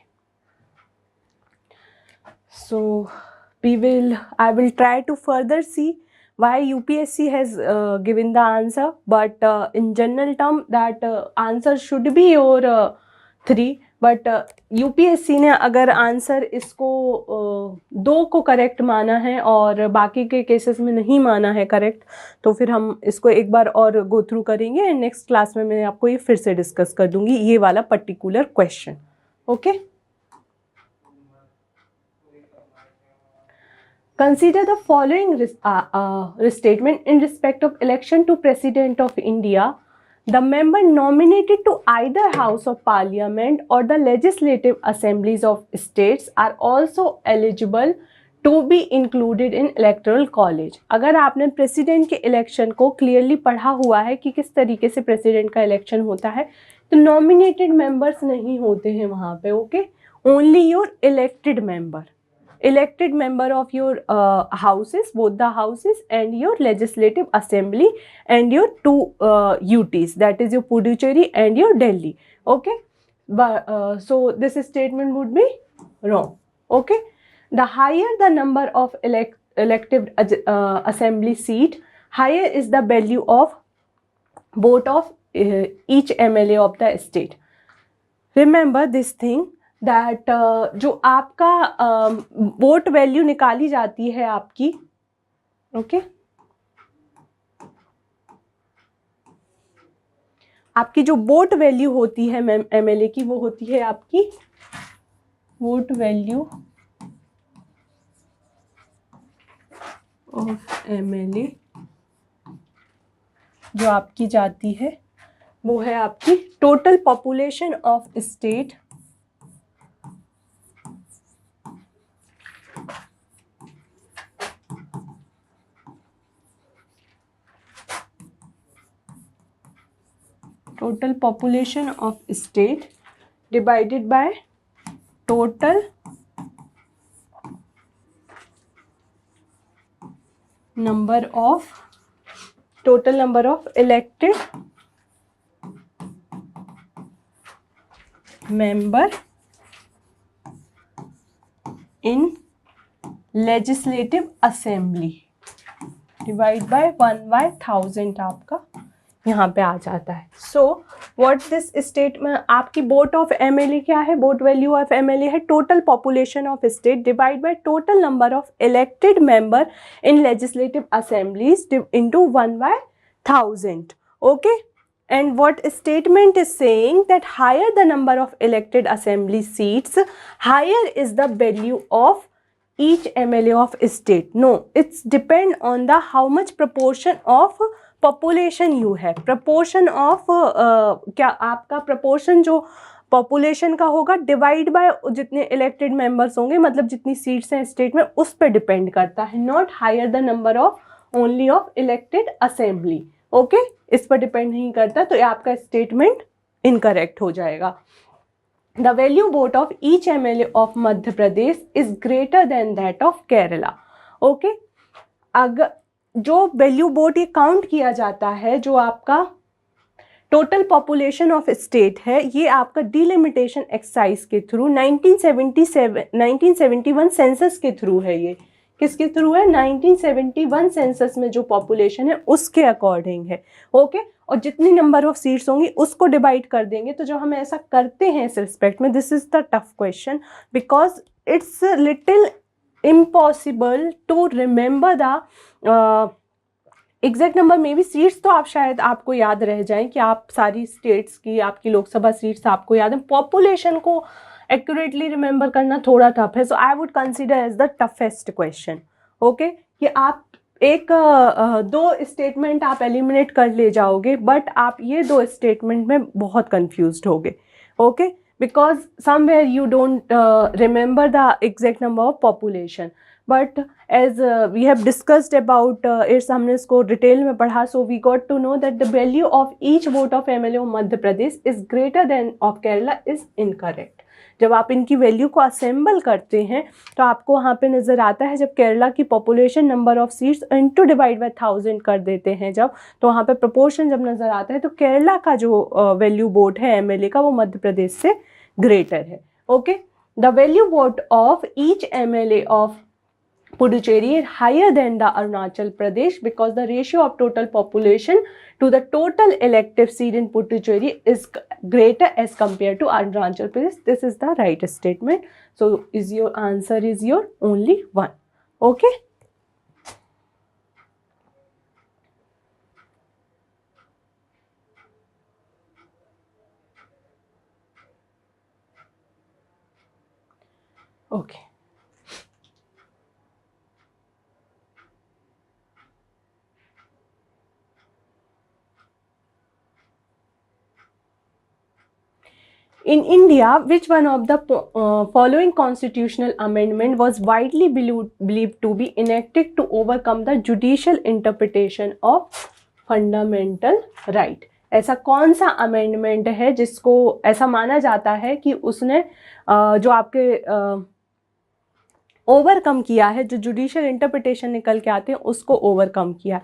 So I will try to further see why UPSC has given the answer, but in general term that answer should be your 3. But UPSC ने अगर answer इसको 2 को correct माना है और बाकी के cases में नहीं माना है करेक्ट, तो फिर हम इसको एक बार और गो थ्रू करेंगे एंड नेक्स्ट क्लास में मैं आपको ये फिर से डिस्कस कर दूंगी ये वाला particular question. Okay. Consider the following restatement in respect of election to President of India. The member nominated to either House of Parliament or the Legislative Assemblies of States are also eligible to be included in Electoral College. अगर आपने president के election को clearly पढ़ा हुआ है कि किस तरीके से प्रेसिडेंट का इलेक्शन होता है, तो नॉमिनेटेड मेंबर्स नहीं होते हैं वहाँ पे. Okay, only your elected member of your houses, both the houses, and your legislative assembly and your 2 UTs, that is your Puducherry and your Delhi. Okay, but so this statement would be wrong. Okay, the higher the number of elective assembly seat, higher is the value of vote of each MLA of the state. Remember this thing that जो आपका vote value निकाली जाती है आपकी, okay, आपकी जो vote value होती है एमएलए की, वो होती है आपकी वोट वैल्यू ऑफ एमएलए. जो आपकी जाती है वो है आपकी total population of state divided by total number of elected member in legislative assembly divide by 1/1000 आपका यहाँ पे आ जाता है. सो व्हाट दिस स्टेटमेंट, आपकी वोट ऑफ एमएलए क्या है, वोट वैल्यू ऑफ एमएलए है total population of state divide by total number of elected member in legislative assemblies into 1/1000. Okay, and what statement is saying that higher the number of elected assembly seats, higher is the value of each MLA of state. No, it's depend on the how much proportion of population you have. Proportion of क्या आपका proportion जो population का होगा divide by जितने elected members होंगे, मतलब जितनी seats हैं स्टेट में उस पर डिपेंड करता है. Not higher the number of only of elected assembly. Okay, इस पर डिपेंड नहीं करता, तो ये आपका स्टेटमेंट इनकरेक्ट हो जाएगा. The value vote of each MLA of Madhya Pradesh is greater then that of Kerala. Okay, अगर जो वैल्यू वोट ये काउंट किया जाता है, जो आपका टोटल पॉपुलेशन ऑफ स्टेट है, ये आपका डिलिमिटेशन एक्सरसाइज के थ्रू 1971 सेंसस के थ्रू है. ये किसके थ्रू है, 1971 सेंसस में जो पॉपुलेशन है उसके अकॉर्डिंग है. ओके, और जितनी नंबर ऑफ सीट्स होंगी उसको डिवाइड कर देंगे. तो जो हम ऐसा करते हैं इस रिस्पेक्ट में, this is the tough question because it's little impossible to remember the exact number. में भी सीट्स तो आप शायद आपको याद रह जाएं कि आप सारी स्टेट्स की आपकी लोकसभा सीट्स आपको याद है. पॉपुलेशन को एक्यूरेटली रिमेंबर करना थोड़ा टफ है. सो I would consider as the toughest question. Okay, कि आप एक दो स्टेटमेंट आप एलिमिनेट कर ले जाओगे, बट आप ये दो स्टेटमेंट में बहुत कंफ्यूज्ड होगे. Okay, because somewhere you don't remember the exact number of population. But as we have discussed about its, हमने इसको डिटेल में पढ़ा. So we got to know that the value of each vote of MLA of Madhya Pradesh is greater than of Kerala is incorrect. जब आप इनकी value को assemble करते हैं तो आपको वहाँ पे नज़र आता है, जब केरला की population number of seats into divide by 1000 कर देते हैं जब, तो वहाँ पे प्रोपोर्शन जब नज़र आता है तो केरला का जो वैल्यू वोट है एमएलए का वो मध्य प्रदेश से ग्रेटर है. Okay, the value vote of each MLA of Puducherry is higher than the Arunachal Pradesh because the ratio of total population to the total elective seat in Puducherry is greater as compared to Arunachal Pradesh. This is the right statement. So, is your answer is your only one. Okay. Okay. In India, which one of the following constitutional amendment was widely believed to be enacted to overcome the judicial interpretation of fundamental right? ऐसा कौन सा amendment है जिसको ऐसा माना जाता है कि उसने जो आपके ओवरकम किया है, जो जुडिशियल इंटरप्रिटेशन निकल के आते हैं उसको ओवरकम किया.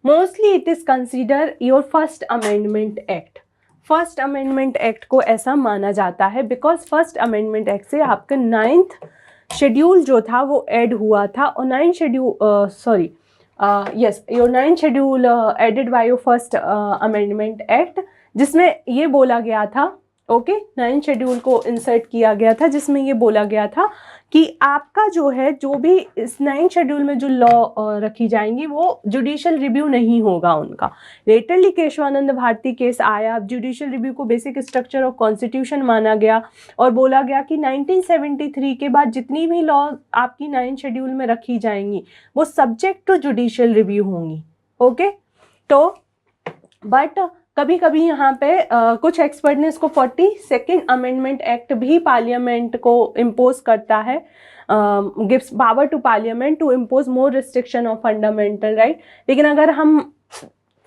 Mostly it is consider your first amendment act. First amendment act को ऐसा माना जाता है बिकॉज फर्स्ट अमेंडमेंट एक्ट से आपका 9th शेड्यूल जो था वो ऐड हुआ था. और 9th schedule added by your first amendment act, जिसमें ये बोला गया था. ओके, 9th शेड्यूल को इंसर्ट किया गया था जिसमें ये बोला गया था कि आपका जो है, जो भी इस 9th शेड्यूल में जो लॉ रखी जाएंगी वो जुडिशियल रिव्यू नहीं होगा उनका. लेटरली केशवानंद भारती केस आया, जुडिशियल रिव्यू को बेसिक स्ट्रक्चर ऑफ कॉन्स्टिट्यूशन माना गया और बोला गया कि 1973 के बाद जितनी भी लॉ आपकी 9th शेड्यूल में रखी जाएंगी वो सब्जेक्ट टू जुडिशियल रिव्यू होंगी. ओके, तो बट कभी कभी यहाँ पे कुछ एक्सपर्ट ने इसको 42nd अमेंडमेंट एक्ट भी पार्लियामेंट को इम्पोज करता है, gives power to parliament to impose more restriction of fundamental right. लेकिन अगर हम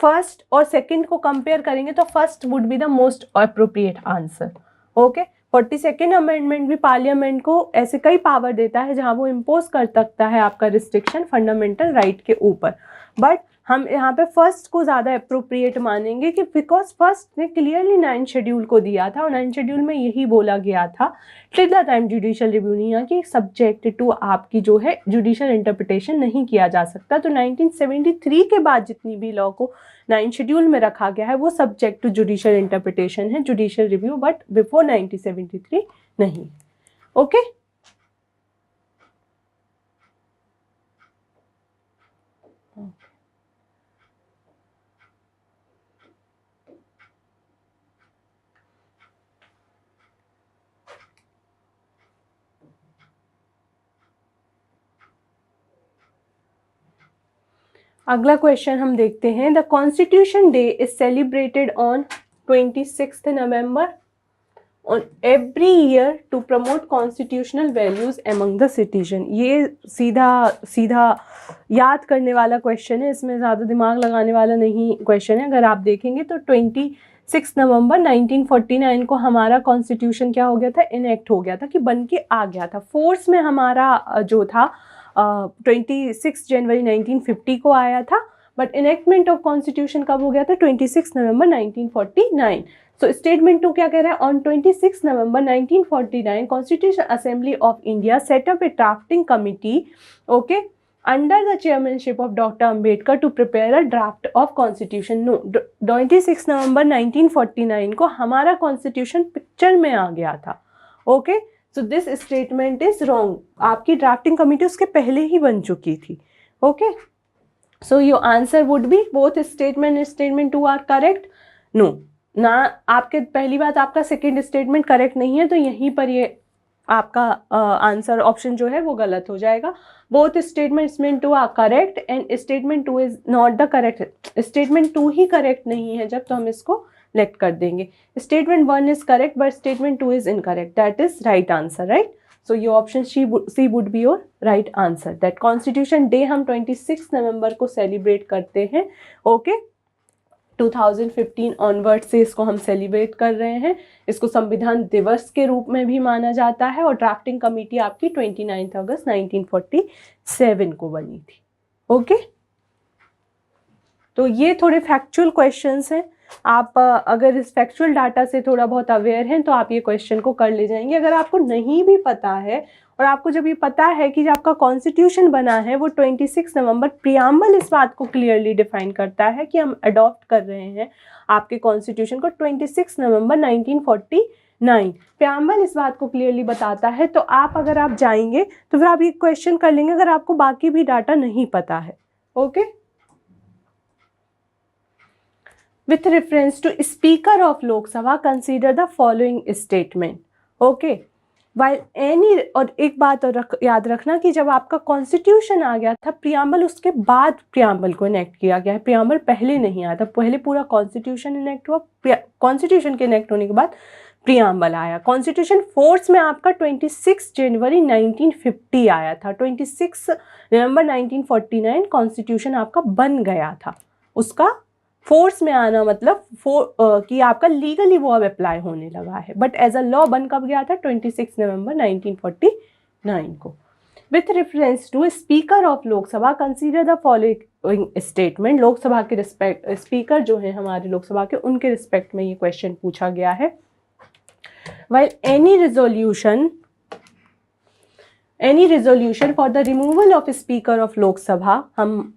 फर्स्ट और सेकंड को कंपेयर करेंगे तो first would be the most appropriate answer. Okay, 42nd amendment भी पार्लियामेंट को ऐसे कई पावर देता है जहां वो इम्पोज कर सकता है आपका रिस्ट्रिक्शन फंडामेंटल राइट के ऊपर, बट हम यहाँ पे फर्स्ट को ज़्यादा अप्रोप्रिएट मानेंगे कि बिकॉज फर्स्ट ने क्लियरली 9 शेड्यूल को दिया था और 9 शेड्यूल में यही बोला गया था till the time judicial review नहीं है कि सब्जेक्ट टू आपकी जो है जुडिशियल इंटरप्रिटेशन नहीं किया जा सकता। तो 1973 के बाद जितनी भी लॉ को 9 शेड्यूल में रखा गया है वो सब्जेक्ट टू जुडिशियल इंटरप्रिटेशन है, जुडिशियल रिव्यू, बट बिफोर 1973 नहीं। ओके अगला क्वेश्चन हम देखते हैं। The constitution day is celebrated on 26 November on every year to promote constitutional values among the citizen. ये सीधा सीधा याद करने वाला क्वेश्चन है, इसमें ज़्यादा दिमाग लगाने वाला नहीं क्वेश्चन है। अगर आप देखेंगे तो 26 नवंबर 1949 को हमारा कॉन्स्टिट्यूशन क्या हो गया था, इनएक्ट हो गया था, कि बन के आ गया था। फोर्स में हमारा जो था 26 जनवरी 1950 को आया था, बट इनेक्टमेंट ऑफ कॉन्स्टिट्यूशन कब हो गया था, 26 नवंबर 1949। सो स्टेटमेंट 2 क्या कह रहा है, on 26 November 1949 constitution assembly of India set up a drafting committee, okay, under the chairmanship of doctor Ambedkar to prepare a draft of constitution. No, 26 नवंबर 1949 को हमारा कॉन्स्टिट्यूशन पिक्चर में आ गया था। Okay, so this statement is wrong. आपकी drafting committee उसके पहले ही बन चुकी थी। Okay, so your answer would be both statement 2 are correct. No, ना आपके पहली बात आपका सेकेंड स्टेटमेंट करेक्ट नहीं है, तो यहीं पर ये आपका आंसर ऑप्शन जो है वो गलत हो जाएगा। Both statement 2 are correct and statement 2 is not the correct. Statement 2 ही करेक्ट नहीं है जब, तो हम इसको लेक्ट कर देंगे। Statement 1 is correct but statement 2 is incorrect, that is right answer, right. So your option C would be your right answer, that constitution day हम 26 नवंबर को सेलिब्रेट करते हैं। ओके, 2015 ऑनवर्ड से इसको हम सेलिब्रेट कर रहे हैं। इसको संविधान दिवस के रूप में भी माना जाता है और ड्राफ्टिंग कमेटी आपकी 29 अगस्त 1947 को बनी थी। ओके, तो ये थोड़े फैक्चुअल क्वेश्चंस हैं। आप अगर इस फैक्चुअल डाटा से थोड़ा बहुत अवेयर हैं तो आप ये क्वेश्चन को कर ले जाएंगे। अगर आपको नहीं भी पता है और आपको जब ये पता है कि जो आपका कॉन्स्टिट्यूशन बना है वो 26 नवंबर, प्रियम्बल इस बात को क्लियरली डिफाइन करता है कि हम अडॉप्ट कर रहे हैं आपके कॉन्स्टिट्यूशन को 26 नवंबर 1949, प्रियम्बल इस बात को क्लियरली बताता है। तो आप अगर आप जाएंगे तो फिर आप ये क्वेश्चन कर लेंगे अगर आपको बाकी भी डाटा नहीं पता है। Okay, with reference to Speaker of Lok Sabha, consider the following statement. Okay, while any, और एक बात और याद रखना कि जब आपका कॉन्स्टिट्यूशन आ गया था, प्रियम्बल उसके बाद प्रियम्बल को इनेक्ट किया गया है, प्रियम्बल पहले नहीं आया था। पहले पूरा कॉन्स्टिट्यूशन इनेक्ट हुआ, कॉन्स्टिट्यूशन के इनेक्ट होने के बाद प्रियम्बल आया। कॉन्स्टिट्यूशन फोर्स में आपका 26 जनवरी 1950 आया था। 26 नवंबर 1949 कॉन्स्टिट्यूशन आपका बन गया था। उसका फोर्स में आना मतलब कि आपका लीगली वो अब अप्लाई होने लगा है, बट एज अ लॉ बन कब गया था, 26 नवंबर 1949 को। With reference to speaker of Lok Sabha, consider the following statement. Lok Sabha के रिस्पेक्ट, स्पीकर जो है हमारे लोकसभा के, उनके रिस्पेक्ट में ये क्वेश्चन पूछा गया है। While any resolution for the removal of speaker of Lok Sabha, हम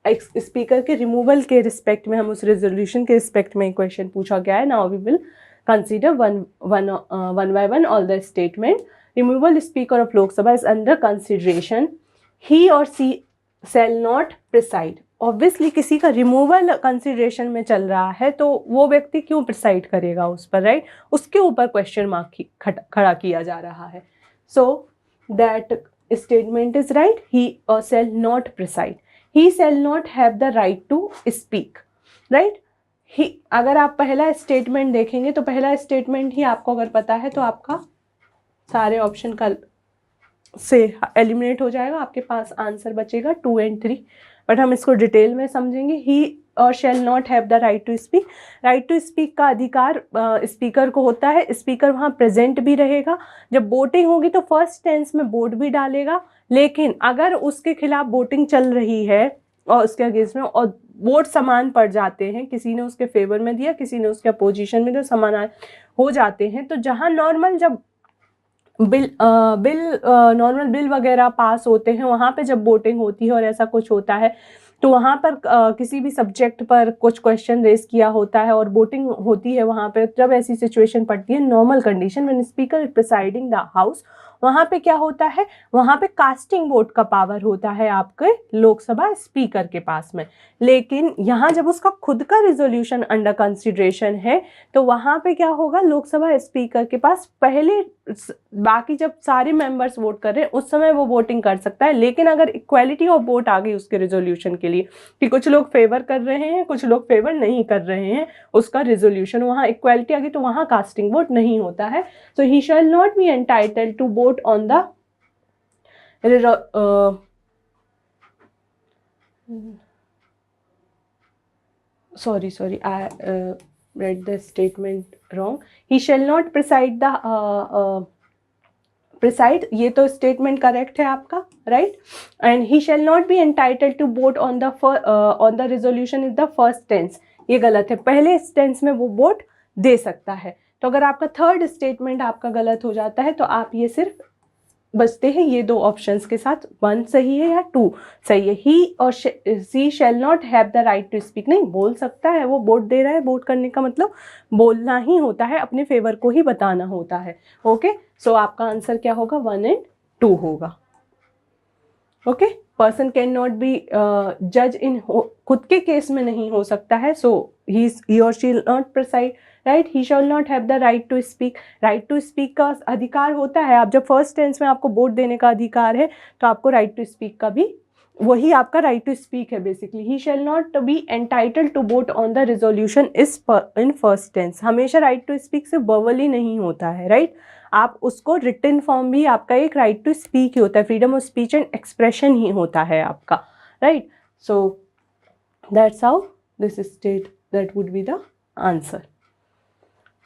स्पीकर के रिमूवल के रिस्पेक्ट में, हम उस रेजोल्यूशन के रिस्पेक्ट में क्वेश्चन पूछा गया है। Now we will consider one by one all the statement. Removal speaker of Lok Sabha is under consideration, he or she shall not preside. Obviously किसी का रिमूवल कंसिडरेशन में चल रहा है तो वो व्यक्ति क्यों प्रिसाइड करेगा उस पर, राइट। उसके ऊपर क्वेश्चन मार्क खड़ा किया जा रहा है। So that statement is right, he or shall not preside. He shall not have the right to speak, right? He, अगर आप पहला स्टेटमेंट देखेंगे तो पहला स्टेटमेंट ही आपको अगर पता है तो आपका सारे ऑप्शन का से एलिमिनेट हो जाएगा, आपके पास आंसर बचेगा 2 और 3। बट हम इसको डिटेल में समझेंगे। He or shall not have the right to speak. Right to speak का अधिकार स्पीकर को होता है। स्पीकर वहाँ प्रेजेंट भी रहेगा। जब वोटिंग होगी तो फर्स्ट टेंस में वोट भी डालेगा, लेकिन अगर उसके खिलाफ वोटिंग चल रही है और उसके अगेंस्ट में और वोट समान पड़ जाते हैं, किसी ने उसके फेवर में दिया, किसी ने उसके अपोजिशन में दिया, समान हो जाते हैं, तो जहाँ नॉर्मल जब नॉर्मल बिल वगैरह पास होते हैं, वहाँ पे जब वोटिंग होती है और ऐसा कुछ होता है, तो वहाँ पर किसी भी सब्जेक्ट पर कुछ क्वेश्चन रेज किया होता है और वोटिंग होती है, वहाँ पे जब ऐसी सिचुएशन पड़ती है, normal condition when speaker presiding the house, वहाँ पे क्या होता है, वहाँ पे कास्टिंग वोट का पावर होता है आपके लोकसभा स्पीकर के पास में। लेकिन यहाँ जब उसका खुद का रिजोल्यूशन अंडर कंसिडरेशन है, तो वहाँ पे क्या होगा, लोकसभा स्पीकर के पास पहले बाकी जब सारे मेंबर्स वोट कर रहे हैं उस समय वो वोटिंग कर सकता है। लेकिन अगर इक्वालिटी ऑफ वोट आ गई उसके रिजोल्यूशन के लिए कि कुछ लोग फेवर कर रहे हैं, कुछ लोग फेवर नहीं कर रहे हैं, उसका रिजोल्यूशन वहाँ इक्वालिटी आ गई, तो वहाँ कास्टिंग वोट नहीं होता है। So he shall not be entitled to vote on the sorry, I read the statement wrong. He shall not preside the preside, ये तो स्टेटमेंट करेक्ट है आपका, right. And he shall not be entitled to vote on the resolution is the first tense, ये गलत है। पहले tense में वो वोट दे सकता है। तो अगर आपका थर्ड स्टेटमेंट आपका गलत हो जाता है तो आप ये सिर्फ बचते हैं ये दो ऑप्शंस के साथ, 1 सही है या 2 सही है। He or she shall not have the right to speak, नहीं बोल सकता है, वो वोट दे रहा है, वोट करने का मतलब बोलना ही होता है, अपने फेवर को ही बताना होता है। ओके, सो आपका आंसर क्या होगा, 1 और 2 होगा। Okay, person can not B जज इन, खुद के केस में नहीं हो सकता है, so he or she not preside, right. He shall not have the right to speak, right to speak का अधिकार होता है। आप जब फर्स्ट टेंस में आपको वोट देने का अधिकार है तो आपको राइट टू स्पीक का भी वही आपका राइट टू स्पीक है basically. He shall not be entitled to vote on the resolution is in first tense, हमेशा राइट टू स्पीक से वर्बली नहीं होता है, राइट। आप उसको रिटन फॉर्म भी आपका एक राइट टू स्पीक ही होता है, freedom of speech and expression ही होता है आपका, right. So that's how this state, that would be the answer.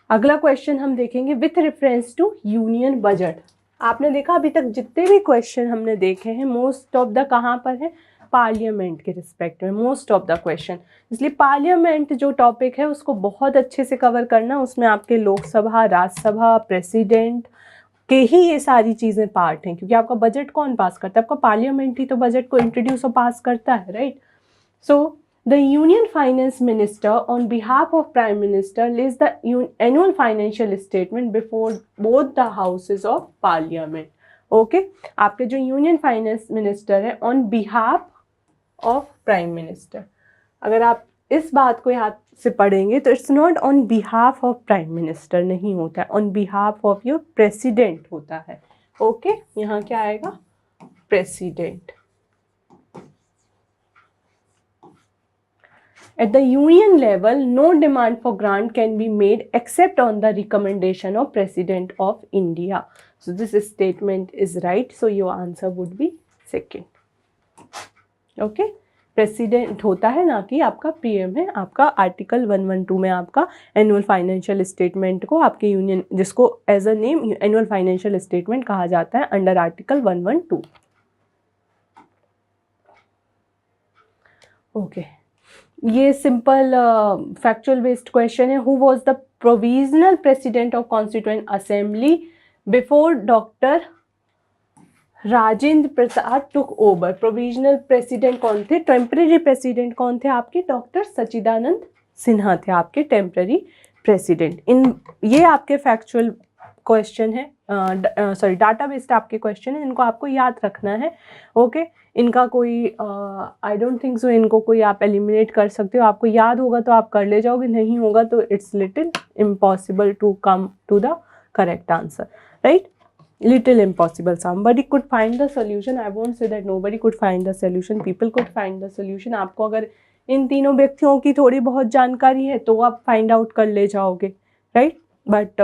अगला क्वेश्चन हम देखेंगे with reference to union budget. आपने देखा अभी तक जितने भी क्वेश्चन हमने देखे हैं मोस्ट ऑफ द कहाँ पर है, पार्लियामेंट के रिस्पेक्ट में मोस्ट ऑफ द क्वेश्चन। इसलिए पार्लियामेंट जो टॉपिक है उसको बहुत अच्छे से कवर करना, उसमें आपके लोकसभा, राज्यसभा, प्रेसिडेंट के ही ये सारी चीज़ें पार्ट हैं, क्योंकि आपका बजट कौन पास करता है, आपका पार्लियामेंट ही तो बजट को इंट्रोड्यूस और पास करता है, right. So the Union Finance Minister on behalf of Prime Minister lays the annual financial statement before both the houses of Parliament. Okay, आपके जो यूनियन फाइनेंस मिनिस्टर है on behalf of prime minister, अगर आप इस बात को याद से पढ़ेंगे तो it's not on behalf of prime minister नहीं होता है, on behalf of your president होता है। ओके, यहाँ क्या आएगा, president. At the union level, no demand for grant can be made except on the recommendation of President of India. So this statement is right. So your answer would be second. Okay, President होता है ना कि आपका PM है। आपका article 112 में आपका annual financial statement को आपके यूनियन, जिसको as a name annual financial statement कहा जाता है, अंडर आर्टिकल 112। ओके, ये सिंपल फैक्चुअल बेस्ड क्वेश्चन है। Who was the provisional president of constituent assembly before doctor Rajendra Prasad took over. Provisional president कौन थे, टेम्पररी प्रेसिडेंट कौन थे आपके, डॉक्टर सच्चिदानंद सिन्हा थे आपके टेम्पररी प्रेसिडेंट। इन ये आपके फैक्चुअल क्वेश्चन है, सॉरी डाटा बेस्ड आपके क्वेश्चन है, इनको आपको याद रखना है। ओके, इनका कोई आई डोंट थिंक सो इनको कोई आप एलिमिनेट कर सकते हो, आपको याद होगा तो आप कर ले जाओगे, नहीं होगा तो it's little impossible to come to the correct answer, right. Little impossible, somebody could find the solution, I won't say that nobody could find the solution, people could find the solution। आपको अगर इन तीनों व्यक्तियों की थोड़ी बहुत जानकारी है तो आप फाइंड आउट कर ले जाओगे, राइट। बट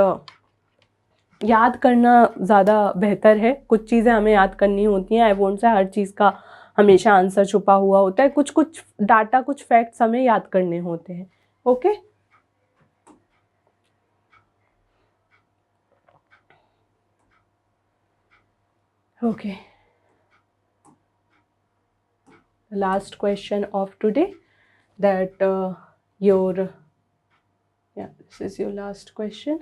याद करना ज़्यादा बेहतर है, कुछ चीज़ें हमें याद करनी होती हैं। आई वोंट से हर चीज़ का हमेशा आंसर छुपा हुआ होता है, कुछ कुछ डाटा, कुछ फैक्ट्स हमें याद करने होते हैं. Okay. Okay. Last question of today, that this is your last question.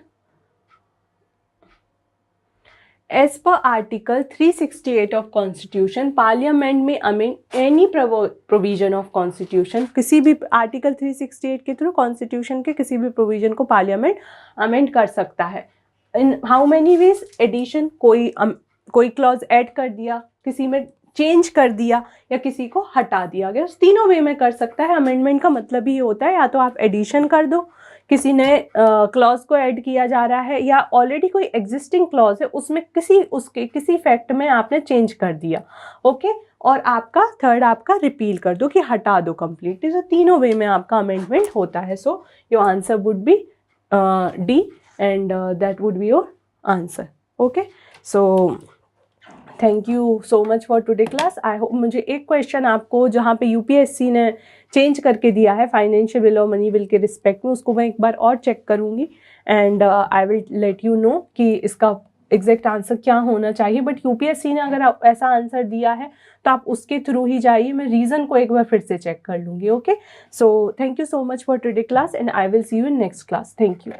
As per Article 368 of Constitution, Parliament may amend any provision of Constitution. किसी भी Article 368 के थ्रू Constitution के किसी भी provision को Parliament amend कर सकता है. In how many ways? Addition, कोई clause add कर दिया, किसी में चेंज कर दिया, या किसी को हटा दिया गया. तीनों वे में कर सकता है. अमेंडमेंट का मतलब ही होता है या तो आप एडिशन कर दो, किसी नए क्लॉज को ऐड किया जा रहा है, या ऑलरेडी कोई एग्जिस्टिंग क्लॉज है उसमें किसी फैक्ट में आपने चेंज कर दिया. ओके. और आपका थर्ड आपका रिपील कर दो कि हटा दो कंप्लीटली. तो तीनों वे में आपका अमेंडमेंट होता है. सो your answer would B D, and that would be your answer. Okay. So thank you so much for today class. I hope. मुझे एक क्वेश्चन आपको जहाँ पे यूपीएससी ने चेंज करके दिया है फाइनेंशियल बिल और मनी बिल के रिस्पेक्ट में, उसको मैं एक बार और चेक करूँगी, and I will let you know कि इसका एग्जैक्ट आंसर क्या होना चाहिए. बट यूपीएससी ने अगर ऐसा आंसर दिया है तो आप उसके थ्रू ही जाइए. मैं रीज़न को एक बार फिर से चेक कर लूँगी. Okay. So thank you so much for today class, and I will see you in next class. Thank you.